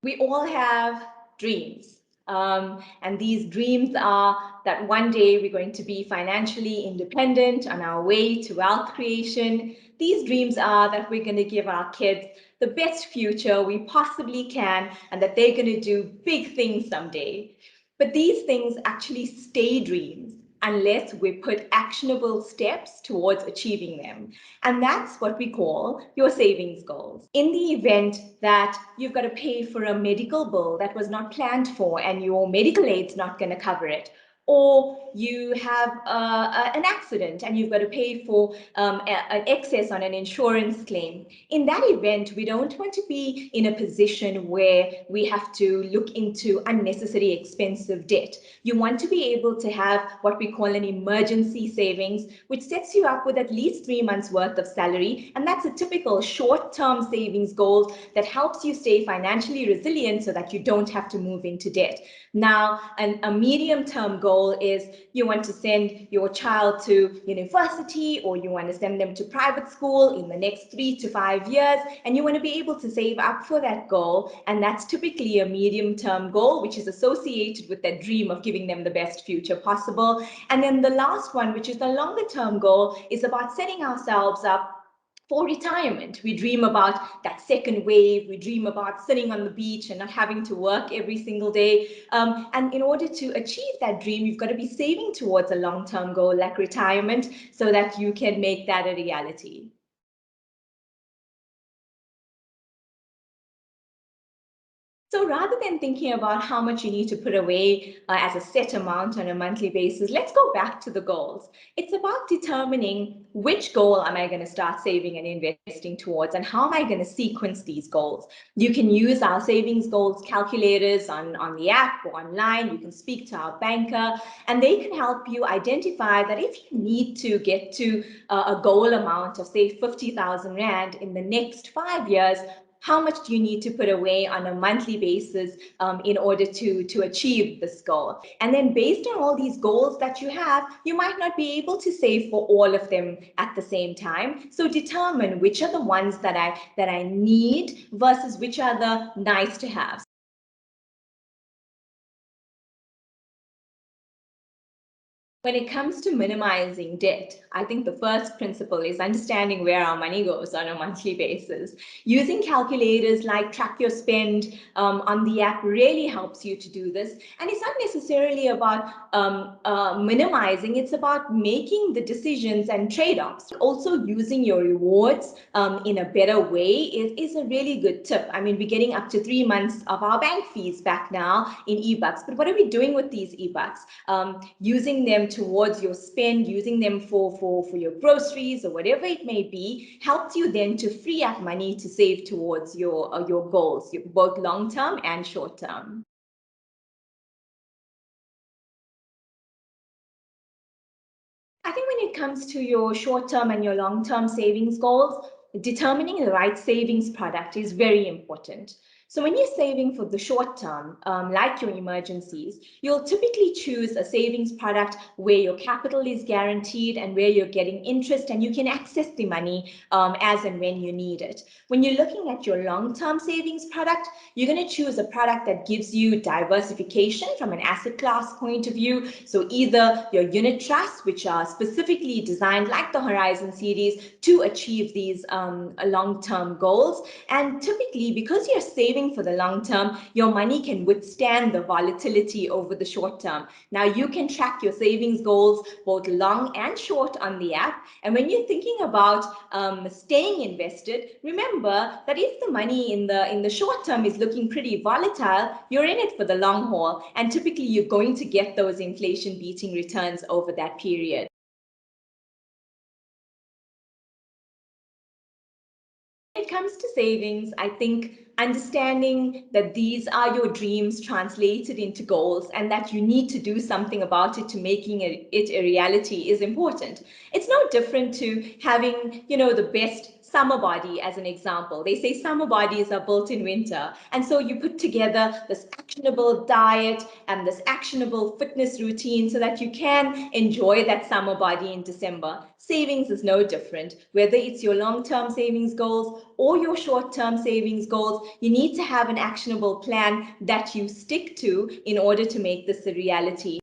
We all have dreams. And these dreams are that one day we're going to be financially independent on our way to wealth creation. These dreams are that we're going to give our kids the best future we possibly can and that they're going to do big things someday. But these things actually stay dreams unless we put actionable steps towards achieving them. And that's what we call your savings goals. In the event that you've got to pay for a medical bill that was not planned for and your medical aid's not going to cover it, or you have an accident and you've got to pay for an excess on an insurance claim. In that event, we don't want to be in a position where we have to look into unnecessary expensive debt. You want to be able to have what we call an emergency savings, which sets you up with at least 3 months worth of salary. And that's a typical short-term savings goal that helps you stay financially resilient so that you don't have to move into debt. Now, a medium-term goal is you want to send your child to university, or you want to send them to private school in the next 3 to 5 years, and you want to be able to save up for that goal. And that's typically a medium-term goal, which is associated with that dream of giving them the best future possible. And then the last one, which is the longer-term goal, is about setting ourselves up for retirement. We dream about that second wave. We dream about sitting on the beach and not having to work every single day. And in order to achieve that dream, you've got to be saving towards a long-term goal like retirement so that you can make that a reality. So rather than thinking about how much you need to put away as a set amount on a monthly basis, let's go back to the goals. It's about determining which goal am I going to start saving and investing towards, and how am I going to sequence these goals. You can use our savings goals calculators on the app or online. You can speak to our banker, and they can help you identify that if you need to get to a goal amount of, say, 50,000 Rand in the next 5 years, how much do you need to put away on a monthly basis in order to achieve this goal? And then based on all these goals that you have, you might not be able to save for all of them at the same time. So determine which are the ones that I need versus which are the nice to have. When it comes to minimizing debt, I think the first principle is understanding where our money goes on a monthly basis. Using calculators like Track Your Spend on the app really helps you to do this. And it's not necessarily about minimizing, it's about making the decisions and trade-offs. Also using your rewards in a better way is a really good tip. I mean, we're getting up to 3 months of our bank fees back now in eBucks, but what are we doing with these eBucks? Using them towards your spend, using them for your groceries or whatever it may be, helps you then to free up money to save towards your goals, both long-term and short-term. I think when it comes to your short-term and your long-term savings goals, determining the right savings product is very important. So when you're saving for the short term, like your emergencies, you'll typically choose a savings product where your capital is guaranteed and where you're getting interest and you can access the money as and when you need it. When you're looking at your long-term savings product, you're going to choose a product that gives you diversification from an asset class point of view. So either your unit trusts, which are specifically designed like the Horizon series to achieve these long-term goals. And typically, because you're saving for the long term, your money can withstand the volatility over the short term. Now you can track your savings goals both long and short on the app. And when you're thinking about staying invested, remember that if the money in the short term is looking pretty volatile, you're in it for the long haul. And typically you're going to get those inflation beating returns over that period. When it comes to savings, I think understanding that these are your dreams translated into goals and that you need to do something about it to making it a reality is important. It's no different to having, the best summer body as an example. They say summer bodies are built in winter. And so you put together this actionable diet and this actionable fitness routine so that you can enjoy that summer body in December. Savings is no different. Whether it's your long-term savings goals or your short-term savings goals, goals, you need to have an actionable plan that you stick to in order to make this a reality.